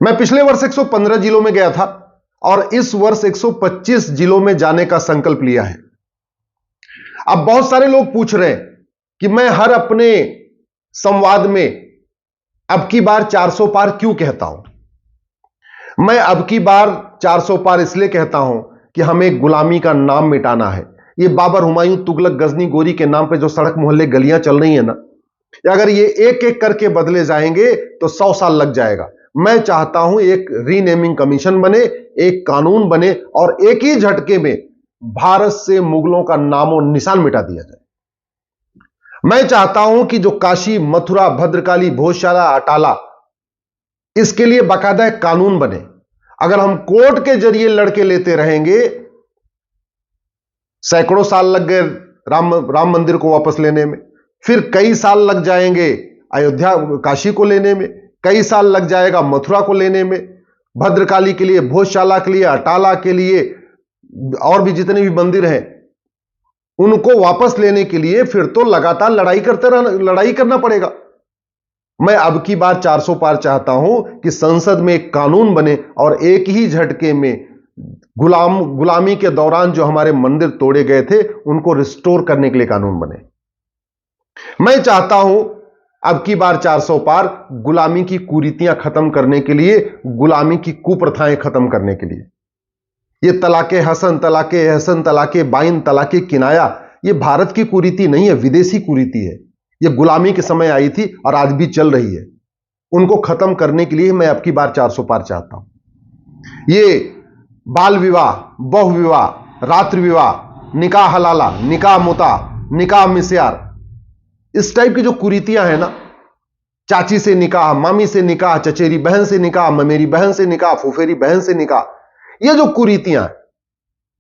मैं पिछले वर्ष 115 जिलों में गया था और इस वर्ष 125 जिलों में जाने का संकल्प लिया है। अब बहुत सारे लोग पूछ रहे हैं कि मैं हर अपने संवाद में अब की बार 400 पार क्यों कहता हूं। मैं अब की बार 400 पार इसलिए कहता हूं कि हमें गुलामी का नाम मिटाना है। ये बाबर, हुमायूं, तुगलक, गजनी, गोरी के नाम पे जो सड़क मोहल्ले गलियां चल रही है ना, अगर ये एक एक करके बदले जाएंगे तो 100 साल लग जाएगा। मैं चाहता हूं एक रीनेमिंग कमीशन बने, एक कानून बने और एक ही झटके में भारत से मुगलों का नामो निशान मिटा दिया जाए। मैं चाहता हूं कि जो काशी, मथुरा, भद्रकाली, भोजशाला, अटाला, इसके लिए बाकायदा एक कानून बने। अगर हम कोर्ट के जरिए लड़के लेते रहेंगे, सैकड़ों साल लग गए राम मंदिर को वापस लेने में, फिर कई साल लग जाएंगे अयोध्या, काशी को लेने में, कई साल लग जाएगा मथुरा को लेने में, भद्रकाली के लिए, भोजशाला के लिए, अटाला के लिए, और भी जितने भी मंदिर हैं उनको वापस लेने के लिए फिर तो लगातार लड़ाई करना पड़ेगा। मैं अब की बार 400 पार चाहता हूं कि संसद में एक कानून बने और एक ही झटके में गुलामी के दौरान जो हमारे मंदिर तोड़े गए थे उनको रिस्टोर करने के लिए कानून बने। मैं चाहता हूं अब की बार 400 पार गुलामी की कुरीतियां खत्म करने के लिए, गुलामी की कुप्रथाएं खत्म करने के लिए। ये तलाके हसन, तलाके एहसन, तलाके बाइन, तलाके किनाया, ये भारत की कुरीति नहीं है, विदेशी कुरीति है। ये गुलामी के समय आई थी और आज भी चल रही है। उनको खत्म करने के लिए मैं अब की बार 400 पार चाहता हूं। ये बाल विवाह, बहु विवाह, रात्रि विवाह, निकाह हलाला, निकाह मुता, निकाह मिस्यार, इस टाइप की जो कुरीतियां हैं ना, चाची से निकाह, मामी से निकाह, चचेरी बहन से निकाह, ममेरी बहन से निकाह, फुफेरी बहन से निकाह, ये जो कुरीतियां हैं,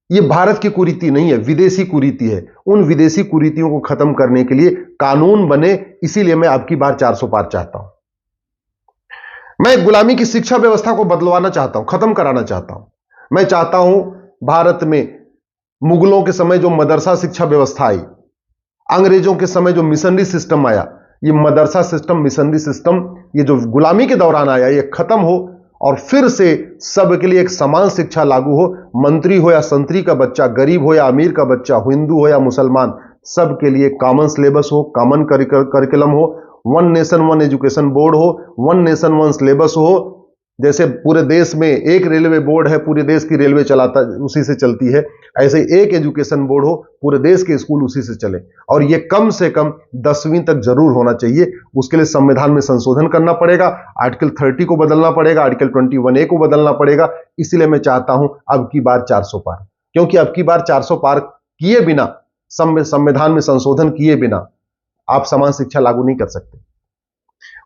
ये भारत की कुरीति नहीं है, विदेशी कुरीति है। उन विदेशी कुरीतियों को खत्म करने के लिए कानून बने, इसीलिए मैं अब की बार 400 पार चाहता हूं। मैं गुलामी की शिक्षा व्यवस्था को बदलवाना चाहता हूं, खत्म कराना चाहता हूं। मैं चाहता हूं भारत में मुगलों के समय जो मदरसा शिक्षा व्यवस्था आई, अंग्रेजों के समय जो मिशनरी सिस्टम आया, ये मदरसा सिस्टम, मिशनरी सिस्टम, ये जो गुलामी के दौरान आया, ये खत्म हो और फिर से सबके लिए एक समान शिक्षा लागू हो। मंत्री हो या संतरी का बच्चा, गरीब हो या अमीर का बच्चा, हिंदू हो या मुसलमान, सबके लिए कॉमन सिलेबस हो, कॉमन करिकुलम हो, one nation one education board हो, वन नेशन वन सिलेबस हो। जैसे पूरे देश में एक रेलवे बोर्ड है, पूरे देश की रेलवे चलाता, उसी से चलती है, ऐसे एक एजुकेशन बोर्ड हो, पूरे देश के स्कूल उसी से चले। और ये कम से कम 10वीं तक जरूर होना चाहिए। उसके लिए संविधान में संशोधन करना पड़ेगा, आर्टिकल 30 को बदलना पड़ेगा, आर्टिकल 21A को बदलना पड़ेगा। इसलिए मैं चाहता हूं अब की बार 400 पार, क्योंकि अब की बार 400 पार किए बिना, संविधान में संशोधन किए बिना आप समान शिक्षा लागू नहीं कर सकते।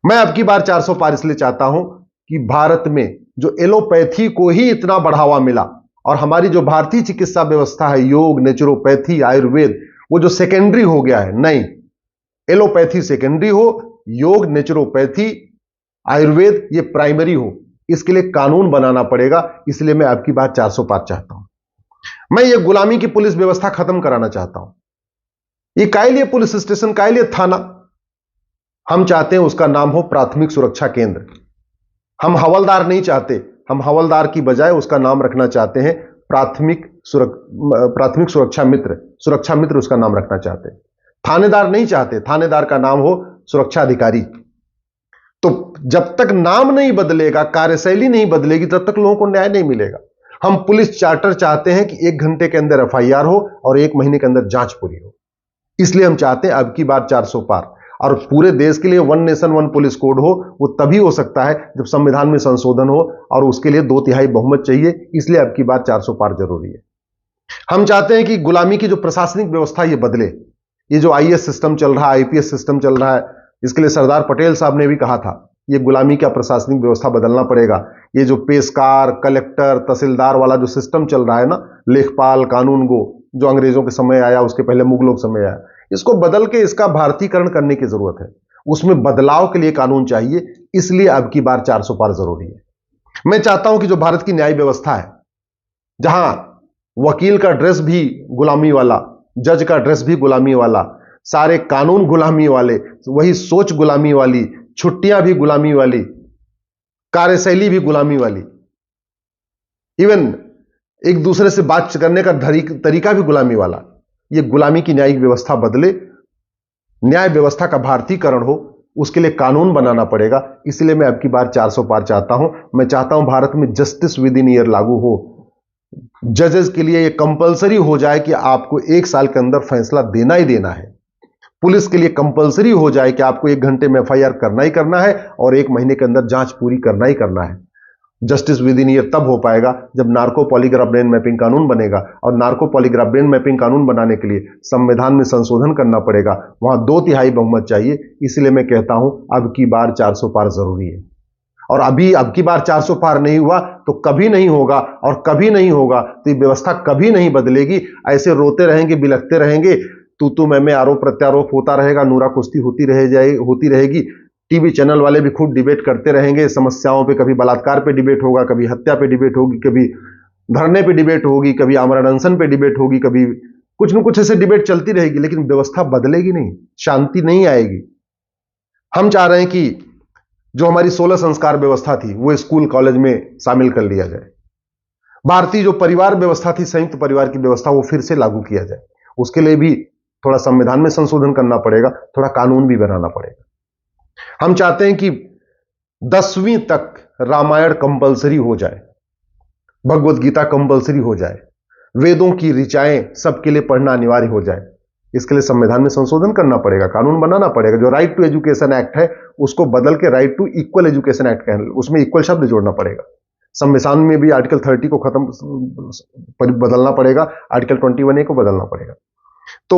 मैं अब की बार 400 पार इसलिए चाहता हूं कि भारत में जो एलोपैथी को ही इतना बढ़ावा मिला और हमारी जो भारतीय चिकित्सा व्यवस्था है, योग, नेचुरोपैथी, आयुर्वेद, वो जो सेकेंडरी हो गया है, नहीं, एलोपैथी सेकेंडरी हो, योग, नेचुरोपैथी, आयुर्वेद ये प्राइमरी हो। इसके लिए कानून बनाना पड़ेगा। इसलिए मैं अब की बार 400 पार चाहता हूं। मैं ये गुलामी की पुलिस व्यवस्था खत्म कराना चाहता हूं। ये काहे लिए पुलिस स्टेशन, काहे लिए थाना? हम चाहते हैं उसका नाम हो प्राथमिक सुरक्षा केंद्र। हम हवलदार नहीं चाहते, हम हवलदार की बजाय उसका नाम रखना चाहते हैं प्राथमिक सुरक्षा मित्र, सुरक्षा मित्र उसका नाम रखना चाहते हैं। थानेदार नहीं चाहते, थानेदार का नाम हो सुरक्षा अधिकारी। तो जब तक नाम नहीं बदलेगा, कार्यशैली नहीं बदलेगी, तब तक लोगों को न्याय नहीं मिलेगा। हम पुलिस चार्टर चाहते हैं कि 1 घंटे के अंदर FIR हो और 1 महीने के अंदर जांच पूरी हो। इसलिए हम चाहते हैं अब की बार 400 पार। और पूरे देश के लिए one nation one police code हो, वो तभी हो सकता है जब संविधान में संशोधन हो, और उसके लिए 2/3 बहुमत चाहिए। इसलिए अब की बार 400 पार जरूरी है। हम चाहते हैं कि गुलामी की जो प्रशासनिक व्यवस्था ये बदले। ये जो IAS सिस्टम चल रहा है, IPS सिस्टम चल रहा है, इसके लिए सरदार पटेल साहब ने भी कहा था, ये गुलामी का प्रशासनिक व्यवस्था बदलना पड़ेगा। ये जो पेशकार, कलेक्टर, तहसीलदार वाला जो सिस्टम चल रहा है ना, लेखपाल, कानूनगो, जो अंग्रेजों के समय आया, उसके पहले मुगलों के समय आया, इसको बदल के इसका भारतीकरण करने की जरूरत है। उसमें बदलाव के लिए कानून चाहिए। इसलिए अब की बार 400 पार जरूरी है। मैं चाहता हूं कि जो भारत की न्याय व्यवस्था है, जहां वकील का ड्रेस भी गुलामी वाला, जज का ड्रेस भी गुलामी वाला, सारे कानून गुलामी वाले, वही सोच गुलामी वाली, छुट्टियां भी गुलामी वाली, कार्यशैली भी गुलामी वाली, इवन एक दूसरे से बात करने का तरीका भी गुलामी वाला। ये गुलामी की न्यायिक व्यवस्था बदले, न्याय व्यवस्था का भारतीयकरण हो, उसके लिए कानून बनाना पड़ेगा। इसलिए मैं अब की बार 400 पार चाहता हूं। मैं चाहता हूं भारत में जस्टिस विद इन ईयर लागू हो। जजेस के लिए यह कंपलसरी हो जाए कि आपको 1 साल के अंदर फैसला देना ही देना है। पुलिस के लिए कंपलसरी हो जाए कि आपको 1 घंटे में एफआईआर करना ही करना है और 1 महीने के अंदर जांच पूरी करना ही करना है। जस्टिस विद इन ईयर तब हो पाएगा जब नार्को पॉलीग्राफ ब्रेन मैपिंग कानून बनेगा, और नार्को पॉलीग्राफ ब्रेन मैपिंग कानून बनाने के लिए संविधान में संशोधन करना पड़ेगा। वहां 2/3 बहुमत चाहिए। इसलिए मैं कहता हूं अब की बार 400 पार जरूरी है। और अब की बार 400 पार नहीं हुआ तो कभी नहीं होगा, और कभी नहीं होगा तो ये व्यवस्था कभी नहीं बदलेगी। ऐसे रोते रहेंगे, बिलखते रहेंगे, तू मैं आरोप प्रत्यारोप होता रहेगा, नूरा कुश्ती होती रहेगी। टीवी चैनल वाले भी खूब डिबेट करते रहेंगे समस्याओं पे। कभी बलात्कार पे डिबेट होगा, कभी हत्या पे डिबेट होगी, कभी धरने पे डिबेट होगी, कभी आमरण अनशन पे डिबेट होगी, कभी कुछ न कुछ ऐसे डिबेट चलती रहेगी, लेकिन व्यवस्था बदलेगी नहीं, शांति नहीं आएगी। हम चाह रहे हैं कि जो हमारी 16 संस्कार व्यवस्था थी वो स्कूल कॉलेज में शामिल कर लिया जाए। भारतीय जो परिवार व्यवस्था थी, संयुक्त परिवार की व्यवस्था, वो फिर से लागू किया जाए। उसके लिए भी थोड़ा संविधान में संशोधन करना पड़ेगा, थोड़ा कानून भी बनाना पड़ेगा। हम चाहते हैं कि 10वीं तक रामायण कंपलसरी हो जाए, भगवत गीता कंपलसरी हो जाए, वेदों की ऋचाएं सबके लिए पढ़ना अनिवार्य हो जाए। इसके लिए संविधान में संशोधन करना पड़ेगा, कानून बनाना पड़ेगा। जो राइट टू एजुकेशन एक्ट है उसको बदल के right to equal education act कहना, उसमें इक्वल शब्द जोड़ना पड़ेगा। संविधान में भी आर्टिकल 30 को बदलना पड़ेगा, आर्टिकल 21A को बदलना पड़ेगा। तो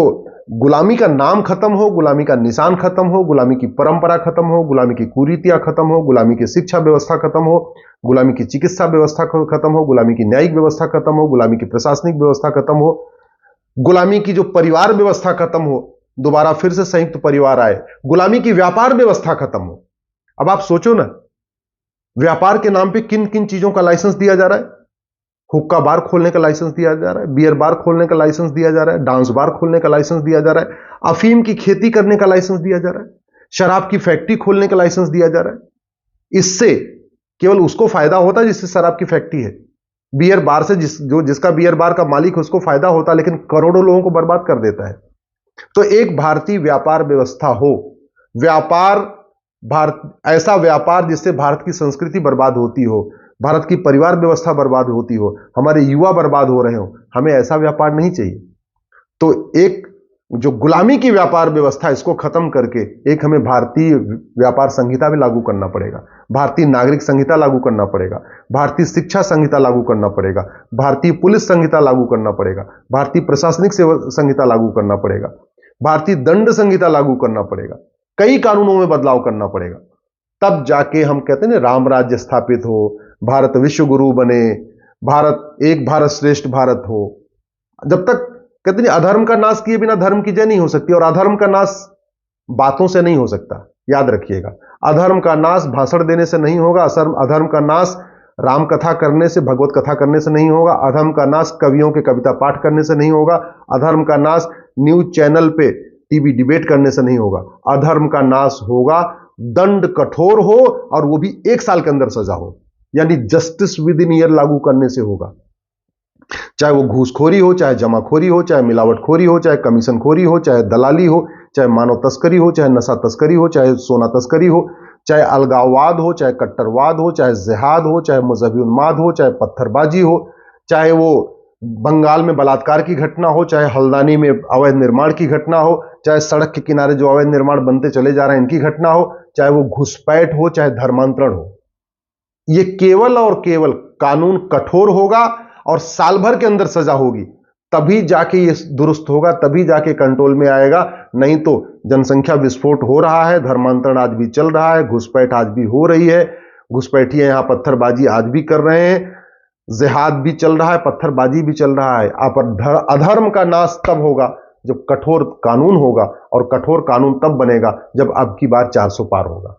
गुलामी का नाम खत्म हो, गुलामी का निशान खत्म हो, गुलामी की परंपरा खत्म हो, गुलामी की कुरीतियां खत्म हो, गुलामी की शिक्षा व्यवस्था खत्म हो, गुलामी की चिकित्सा व्यवस्था खत्म हो, गुलामी की न्यायिक व्यवस्था खत्म हो, गुलामी की प्रशासनिक व्यवस्था खत्म हो, गुलामी की जो परिवार व्यवस्था खत्म हो, दोबारा फिर से संयुक्त परिवार आए, गुलामी की व्यापार व्यवस्था खत्म हो। अब आप सोचो ना, व्यापार के नाम पे किन किन चीजों का लाइसेंस दिया जा रहा है। हुक्का बार खोलने का लाइसेंस दिया जा रहा है, बियर बार खोलने का लाइसेंस दिया जा रहा है, डांस बार खोलने का लाइसेंस दिया जा रहा है, अफीम की खेती करने का लाइसेंस दिया जा रहा है, शराब की फैक्ट्री खोलने का लाइसेंस दिया जा रहा है। इससे केवल उसको फायदा होता है जिससे शराब की फैक्ट्री है। बियर बार से जिसका बियर बार का मालिक है उसको फायदा होता है, लेकिन करोड़ों लोगों को बर्बाद कर देता है। तो एक भारतीय व्यापार व्यवस्था हो, ऐसा व्यापार जिससे भारत की संस्कृति बर्बाद होती हो, भारत की परिवार व्यवस्था बर्बाद होती हो, हमारे युवा बर्बाद हो रहे हो, हमें ऐसा व्यापार नहीं चाहिए। तो एक जो गुलामी की व्यापार व्यवस्था, इसको खत्म करके एक हमें भारतीय व्यापार संहिता भी लागू करना पड़ेगा, भारतीय नागरिक संहिता लागू करना पड़ेगा, भारतीय शिक्षा संहिता लागू करना पड़ेगा, भारतीय पुलिस संहिता लागू करना पड़ेगा, भारतीय प्रशासनिक संहिता लागू करना पड़ेगा, भारतीय दंड संहिता लागू करना पड़ेगा, कई कानूनों में बदलाव करना पड़ेगा। तब जाके हम कहते हैं ना, राम राज्य स्थापित हो, भारत विश्व गुरु बने, भारत एक भारत श्रेष्ठ भारत हो। जब तक कहते नहीं, अधर्म का नाश किए बिना धर्म की जय नहीं हो सकती, और अधर्म का नाश बातों से नहीं हो सकता, याद रखिएगा। अधर्म का नाश भाषण देने से नहीं होगा, अधर्म का नाश राम कथा करने से, भगवत कथा करने से नहीं होगा, अधर्म का नाश कवियों के कविता पाठ करने से नहीं होगा, अधर्म का नाश न्यूज चैनल पे टीवी डिबेट करने से नहीं होगा। अधर्म का नाश होगा दंड कठोर हो, और वो भी 1 साल के अंदर सजा हो, यानी जस्टिस विद इन ईयर लागू करने से होगा। चाहे वो घूसखोरी हो, चाहे जमाखोरी हो, चाहे मिलावटखोरी हो, चाहे कमीशनखोरी हो, चाहे दलाली हो, चाहे मानव तस्करी हो, चाहे नशा तस्करी हो, चाहे सोना तस्करी हो, चाहे अलगाववाद हो, चाहे कट्टरवाद हो, चाहे जिहाद हो, चाहे मजहबी उन्माद हो, चाहे पत्थरबाजी हो, चाहे वो बंगाल में बलात्कार की घटना हो, चाहे हल्द्वानी में अवैध निर्माण की घटना हो, चाहे सड़क के किनारे जो अवैध निर्माण बनते चले जा रहे हैं इनकी घटना हो, चाहे वो घुसपैठ हो, चाहे धर्मांतरण हो। ये केवल और केवल कानून कठोर होगा और साल भर के अंदर सजा होगी, तभी जाके ये दुरुस्त होगा, तभी जाके कंट्रोल में आएगा। नहीं तो जनसंख्या विस्फोट हो रहा है, धर्मांतरण आज भी चल रहा है, घुसपैठ आज भी हो रही है, घुसपैठिए यहां पत्थरबाजी आज भी कर रहे हैं, जिहाद भी चल रहा है, पत्थरबाजी भी चल रहा है। अधर्म का नाश तब होगा जब कठोर कानून होगा, और कठोर कानून तब बनेगा जब अब की बार 400 पार होगा।